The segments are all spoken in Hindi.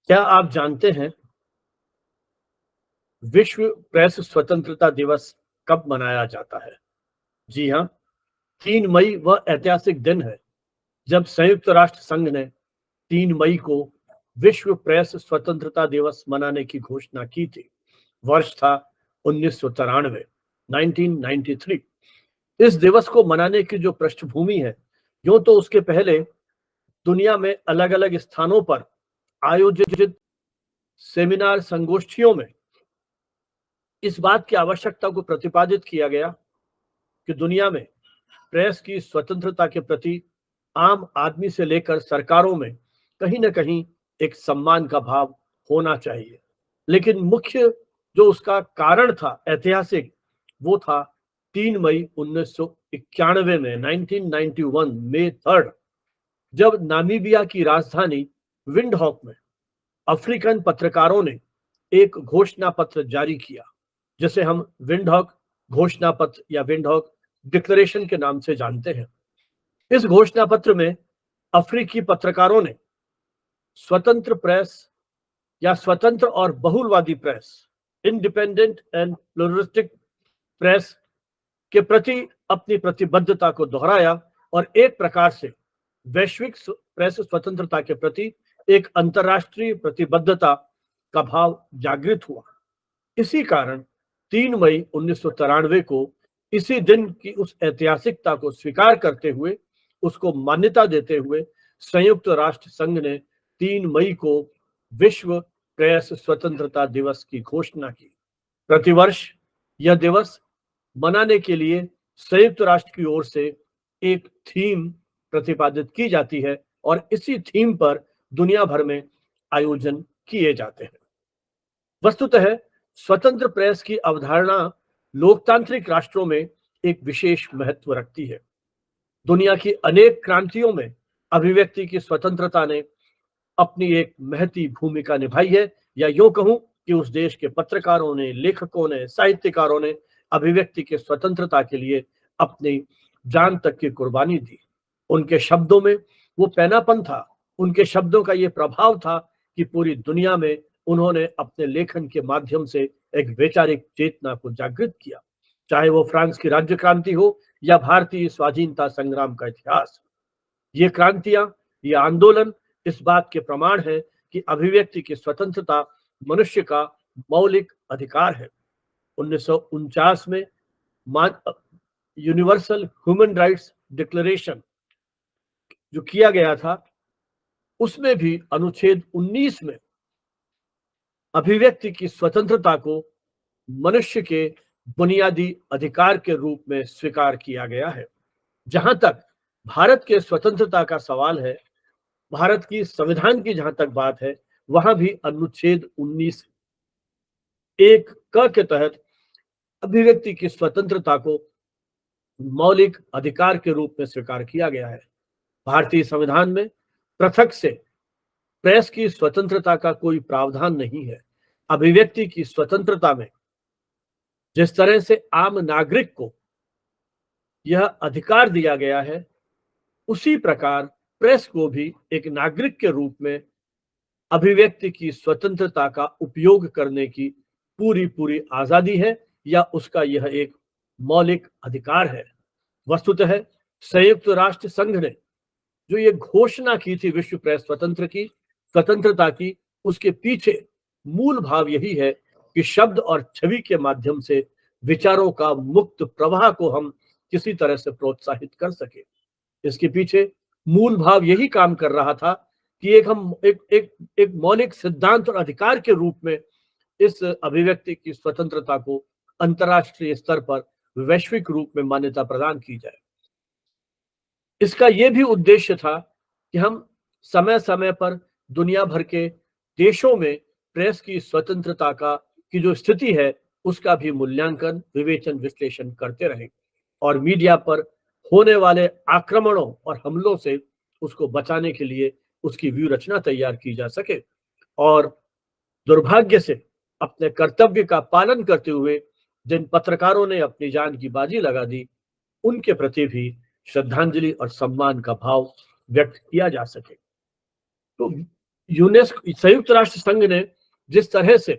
क्या आप जानते हैं विश्व प्रेस स्वतंत्रता दिवस कब मनाया जाता है? जी हाँ, 3 मई वह ऐतिहासिक दिन है जब संयुक्त राष्ट्र संघ ने 3 मई को विश्व प्रेस स्वतंत्रता दिवस मनाने की घोषणा की थी। वर्ष था 1993, 1993। इस दिवस को मनाने की जो पृष्ठभूमि है, यूं तो उसके पहले दुनिया में अलग-अलग स्थानों पर आयोजित सेमिनार संगोष्ठियों में इस बात की आवश्यकता को प्रतिपादित किया गया कि दुनिया में प्रेस की स्वतंत्रता के प्रति आम आदमी से लेकर सरकारों में कहीं न कहीं एक सम्मान का भाव होना चाहिए। लेकिन मुख्य जो उसका कारण था ऐतिहासिक, वो था 3 मई 1991 में 1991 मई 3 जब नामीबिया की राजधानी विंडहॉक में अफ्रीकन पत्रकारों ने एक घोषणा पत्र जारी किया, जिसे हम विंडहॉक घोषणा पत्र या विंडहॉक डिक्लेरेशन के नाम से जानते हैं। इस घोषणा पत्र में अफ्रीकी पत्रकारों ने स्वतंत्र प्रेस या स्वतंत्र और बहुलवादी प्रेस, इंडिपेंडेंट एंड प्लुरलिस्टिक प्रेस के प्रति अपनी प्रतिबद्धता को दोहराया और एक प्रकार से वैश्विक प्रेस स्वतंत्रता के प्रति एक अंतर्राष्ट्रीय प्रतिबद्धता का भाव जागृत हुआ। इसी कारण 3 मई 1993 को इसी दिन की उस ऐतिहासिकता को स्वीकार करते हुए, उसको मान्यता देते हुए संयुक्त राष्ट्र संघ ने 3 मई को विश्व प्रेस स्वतंत्रता दिवस की घोषणा की। प्रतिवर्ष यह दिवस मनाने के लिए संयुक्त राष्ट्र की ओर से एक थीम प्रतिपादित की जाती है और इसी थीम पर दुनिया भर में आयोजन किए जाते हैं। वस्तुतः स्वतंत्र प्रेस की अवधारणा लोकतांत्रिक राष्ट्रों में एक विशेष महत्व रखती है। दुनिया की अनेक क्रांतियों में अभिव्यक्ति की स्वतंत्रता ने अपनी एक महती भूमिका निभाई है, या यूं कहूं कि उस देश के पत्रकारों ने, लेखकों ने, साहित्यकारों ने अभिव्यक्ति के स्वतंत्रता के लिए अपनी जान तक की कुर्बानी दी। उनके शब्दों में वो पैनापन था, उनके शब्दों का ये प्रभाव था कि पूरी दुनिया में उन्होंने अपने लेखन के माध्यम से एक वैचारिक चेतना को जागृत किया। चाहे वो फ्रांस की राज्य क्रांति हो या भारतीय स्वाधीनता संग्राम का इतिहास, ये क्रांतियां, ये आंदोलन इस बात के प्रमाण है कि अभिव्यक्ति की स्वतंत्रता मनुष्य का मौलिक अधिकार है। 1949 में यूनिवर्सल ह्यूमन राइट्स डिक्लेरेशन जो किया गया था, उसमें भी अनुच्छेद 19 में अभिव्यक्ति की स्वतंत्रता को मनुष्य के बुनियादी अधिकार के रूप में स्वीकार किया गया है। जहां तक भारत के स्वतंत्रता का सवाल है, भारत की संविधान की जहां तक बात है, वहां भी अनुच्छेद 19 एक क के तहत अभिव्यक्ति की स्वतंत्रता को मौलिक अधिकार के रूप में स्वीकार किया गया है। भारतीय संविधान में पृथक से प्रेस की स्वतंत्रता का कोई प्रावधान नहीं है। अभिव्यक्ति की स्वतंत्रता में जिस तरह से आम नागरिक को यह अधिकार दिया गया है, उसी प्रकार प्रेस को भी एक नागरिक के रूप में अभिव्यक्ति की स्वतंत्रता का उपयोग करने की पूरी पूरी आजादी है, या उसका यह एक मौलिक अधिकार है। वस्तुतः संयुक्त राष्ट्र संघ ने जो ये घोषणा की थी विश्व प्रेस स्वतंत्रता की, उसके पीछे मूल भाव यही है कि शब्द और छवि के माध्यम से विचारों का मुक्त प्रवाह को हम किसी तरह से प्रोत्साहित कर सके। इसके पीछे मूल भाव यही काम कर रहा था कि एक मौलिक सिद्धांत और अधिकार के रूप में इस अभिव्यक्ति की स्वतंत्रता को अंतर्राष्ट्रीय स्तर पर वैश्विक रूप में मान्यता प्रदान की जाए। इसका यह भी उद्देश्य था कि हम समय समय पर दुनिया भर के देशों में प्रेस की स्वतंत्रता का की जो स्थिति है, उसका भी मूल्यांकन, विवेचन, विश्लेषण करते रहें और मीडिया पर होने वाले आक्रमणों और हमलों से उसको बचाने के लिए उसकी व्यू रचना तैयार की जा सके। और दुर्भाग्य से अपने कर्तव्य का पालन करते हुए जिन पत्रकारों ने अपनी जान की बाजी लगा दी, उनके प्रति भी श्रद्धांजलि और सम्मान का भाव व्यक्त किया जा सके। तो यूनेस्को संयुक्त राष्ट्र संघ ने जिस तरह से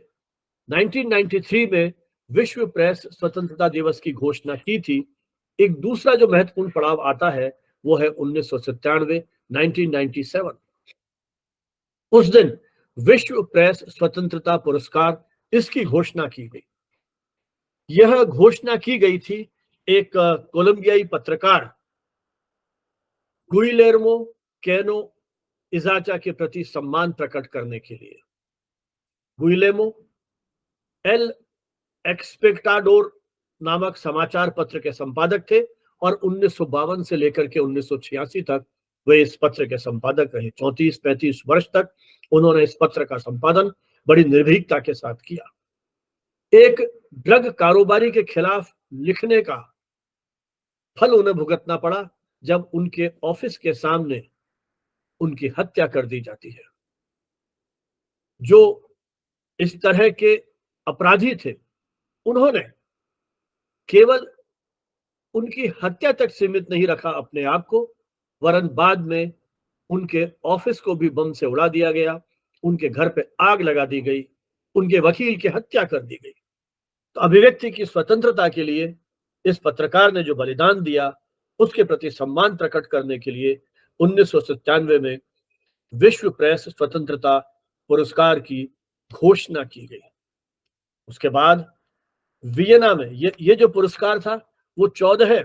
1993 में विश्व प्रेस स्वतंत्रता दिवस की घोषणा की थी, एक दूसरा जो महत्वपूर्ण पड़ाव आता है वो है 1997 1997। उस दिन विश्व प्रेस स्वतंत्रता पुरस्कार इसकी घोषणा की गई। यह घोषणा की गई थी एक कोलंबियाई पत्रकार गुइलेर्मो कैनो इजाचा के प्रति सम्मान प्रकट करने के लिए। गुइलेर्मो एल एक्सपेक्टाडोर नामक समाचार पत्र के संपादक थे और 1952 से लेकर के 1986 तक वे इस पत्र के संपादक रहे। 34-35 वर्ष तक उन्होंने इस पत्र का संपादन बड़ी निर्भीकता के साथ किया। एक ड्रग कारोबारी के खिलाफ लिखने का फल उन्हें भुगतना पड़ा जब उनके ऑफिस के सामने उनकी हत्या कर दी जाती है। जो इस तरह के अपराधी थे उन्होंने केवल उनकी हत्या तक सीमित नहीं रखा अपने आप को, वरन बाद में उनके ऑफिस को भी बम से उड़ा दिया गया, उनके घर पे आग लगा दी गई, उनके वकील की हत्या कर दी गई। तो अभिव्यक्ति की स्वतंत्रता के लिए इस पत्रकार ने जो बलिदान दिया उसके प्रति सम्मान प्रकट करने के लिए 1997 में विश्व प्रेस स्वतंत्रता पुरस्कार की घोषणा की गई। उसके बाद वियना में ये जो पुरस्कार था वो 14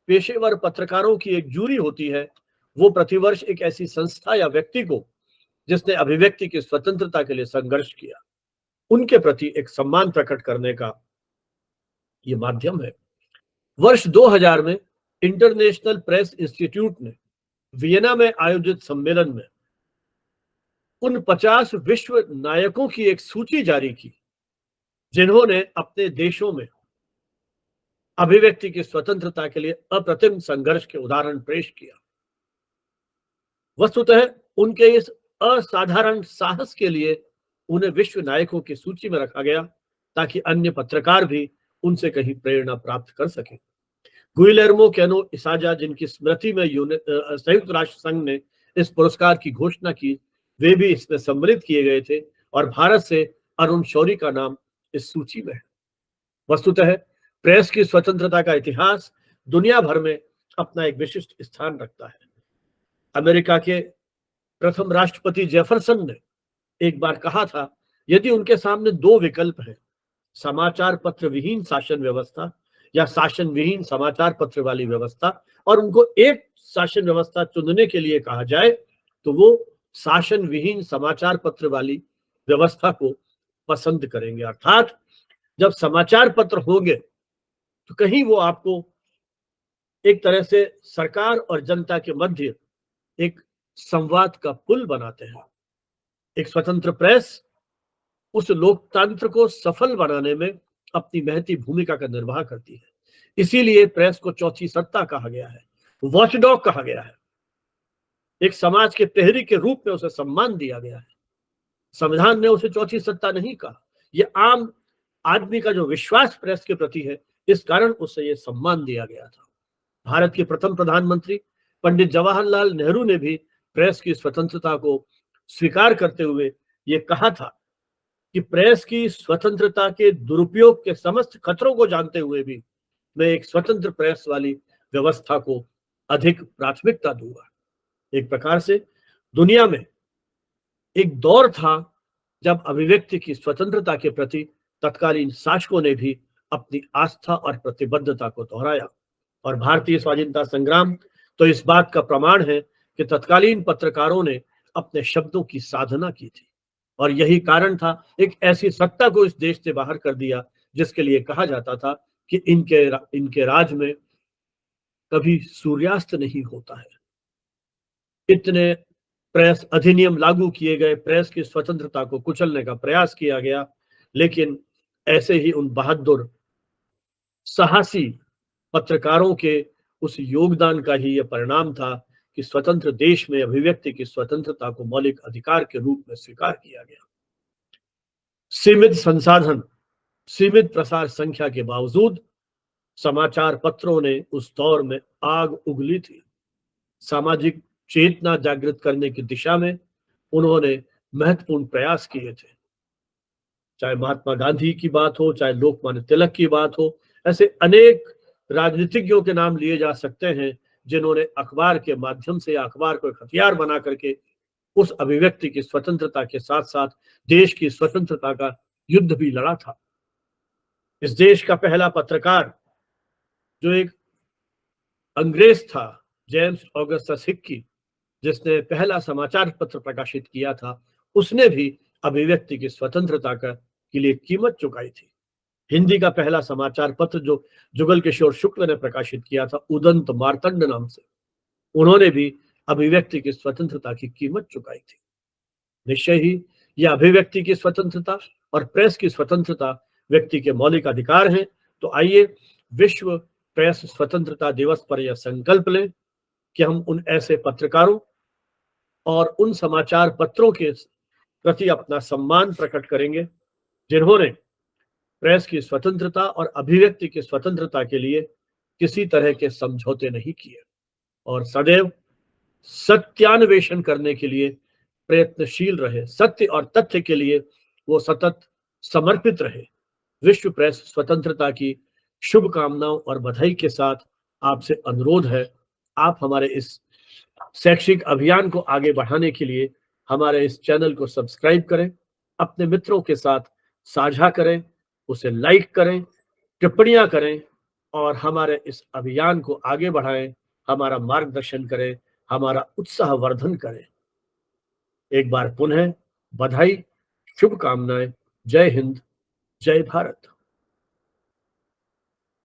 पेशेवर पत्रकारों की एक जूरी होती है। वो प्रतिवर्ष एक ऐसी संस्था या व्यक्ति को जिसने अभिव्यक्ति की स्वतंत्रता के लिए संघर्ष किया उनके प्रति एक सम्मान प्रकट करने का ये माध्यम है। वर्ष 2000 में इंटरनेशनल प्रेस इंस्टीट्यूट ने वियना में आयोजित सम्मेलन में उन 50 विश्व नायकों की एक सूची जारी की जिन्होंने अपने देशों में अभिव्यक्ति की स्वतंत्रता के लिए अप्रतिम संघर्ष के उदाहरण पेश किया। वस्तुतः उनके इस असाधारण साहस के लिए उन्हें विश्व नायकों की सूची में रखा गया ताकि अन्य पत्रकार भी उनसे कहीं प्रेरणा प्राप्त कर सकें। गुइलेर्मो कैनो इसाजा जिनकी स्मृति में संयुक्त राष्ट्र संघ ने इस पुरस्कार की घोषणा की, वे भी इसमें सम्मिलित किए गए थे और भारत से अरुण शौरी का नाम इस सूची में है। वस्तुतः प्रेस की स्वतंत्रता का इतिहास दुनिया भर में अपना एक विशिष्ट स्थान रखता है। अमेरिका के प्रथम राष्ट्रपति जेफरसन ने एक बार कहा था, यदि उनके सामने दो विकल्प हैं, समाचार पत्र विहीन शासन व्यवस्था या शासन विहीन समाचार पत्र वाली व्यवस्था, और उनको एक शासन व्यवस्था चुनने के लिए कहा जाए तो वो शासन विहीन समाचार पत्र वाली व्यवस्था को पसंद करेंगे। अर्थात जब समाचार पत्र होंगे तो कहीं वो आपको एक तरह से सरकार और जनता के मध्य एक संवाद का पुल बनाते हैं। एक स्वतंत्र प्रेस उस लोकतंत्र को सफल बनाने में अपनी महती भूमिका का निर्वाह करती है। इसीलिए प्रेस को चौथी सत्ता कहा गया है, वॉचडॉग कहा गया है। एक समाज के प्रहरी के रूप में उसे सम्मान दिया गया है। संविधान ने उसे चौथी सत्ता नहीं कहा। यह आम आदमी का जो विश्वास प्रेस के प्रति है, इस कारण उसे यह सम्मान दिया गया था। भारत के प्रथम प्रधानमंत्री पंडित जवाहरलाल नेहरू ने भी प्रेस की स्वतंत्रता को स्वीकार करते हुए यह कहा था कि प्रेस की स्वतंत्रता के दुरुपयोग के समस्त खतरों को जानते हुए भी मैं एक स्वतंत्र प्रेस वाली व्यवस्था को अधिक प्राथमिकता दूंगा। एक प्रकार से दुनिया में एक दौर था जब अभिव्यक्ति की स्वतंत्रता के प्रति तत्कालीन शासकों ने भी अपनी आस्था और प्रतिबद्धता को दोहराया, और भारतीय स्वाधीनता संग्राम तो इस बात का प्रमाण है कि तत्कालीन पत्रकारों ने अपने शब्दों की साधना की थी, और यही कारण था एक ऐसी सत्ता को इस देश से बाहर कर दिया जिसके लिए कहा जाता था कि इनके राज में कभी सूर्यास्त नहीं होता है। इतने प्रेस अधिनियम लागू किए गए, प्रेस की स्वतंत्रता को कुचलने का प्रयास किया गया, लेकिन ऐसे ही उन बहादुर साहसी पत्रकारों के उस योगदान का ही यह परिणाम था कि स्वतंत्र देश में अभिव्यक्ति की स्वतंत्रता को मौलिक अधिकार के रूप में स्वीकार किया गया। सीमित संसाधन, सीमित प्रसार संख्या के बावजूद समाचार पत्रों ने उस दौर में आग उगली थी। सामाजिक चेतना जागृत करने की दिशा में उन्होंने महत्वपूर्ण प्रयास किए थे। चाहे महात्मा गांधी की बात हो, चाहे लोकमान्य तिलक की बात हो, ऐसे अनेक राजनीतिज्ञों के नाम लिए जा सकते हैं जिन्होंने अखबार के माध्यम से या अखबार को एक हथियार बना करके उस अभिव्यक्ति की स्वतंत्रता के साथ साथ देश की स्वतंत्रता का युद्ध भी लड़ा था। इस देश का पहला पत्रकार जो एक अंग्रेज था, जेम्स ऑगस्टस हिक्की, जिसने पहला समाचार पत्र प्रकाशित किया था, उसने भी अभिव्यक्ति की स्वतंत्रता का के लिए कीमत चुकाई थी। हिंदी का पहला समाचार पत्र जो जुगल किशोर शुक्ल ने प्रकाशित किया था, उदंत मार्तंड नाम से, उन्होंने भी अभिव्यक्ति की स्वतंत्रता की कीमत चुकाई थी। निश्चय ही यह अभिव्यक्ति की स्वतंत्रता और प्रेस की स्वतंत्रता व्यक्ति के मौलिक अधिकार हैं। तो आइए विश्व प्रेस स्वतंत्रता दिवस पर यह संकल्प लें कि हम उन ऐसे पत्रकारों और उन समाचार पत्रों के प्रति अपना सम्मान प्रकट करेंगे जिन्होंने प्रेस की स्वतंत्रता और अभिव्यक्ति की स्वतंत्रता के लिए किसी तरह के समझौते नहीं किए और सदैव सत्यान्वेषण करने के लिए प्रयत्नशील रहे, सत्य और तथ्य के लिए वो सतत समर्पित रहे। विश्व प्रेस स्वतंत्रता की शुभकामनाओं और बधाई के साथ आपसे अनुरोध है, आप हमारे इस शैक्षिक अभियान को आगे बढ़ाने के लिए हमारे इस चैनल को सब्सक्राइब करें, अपने मित्रों के साथ साझा करें, उसे लाइक करें, टिप्पणियां करें और हमारे इस अभियान को आगे बढ़ाएं, हमारा मार्गदर्शन करें, हमारा उत्साहवर्धन करें। एक बार पुनः बधाई, शुभकामनाएं। जय हिंद, जय भारत।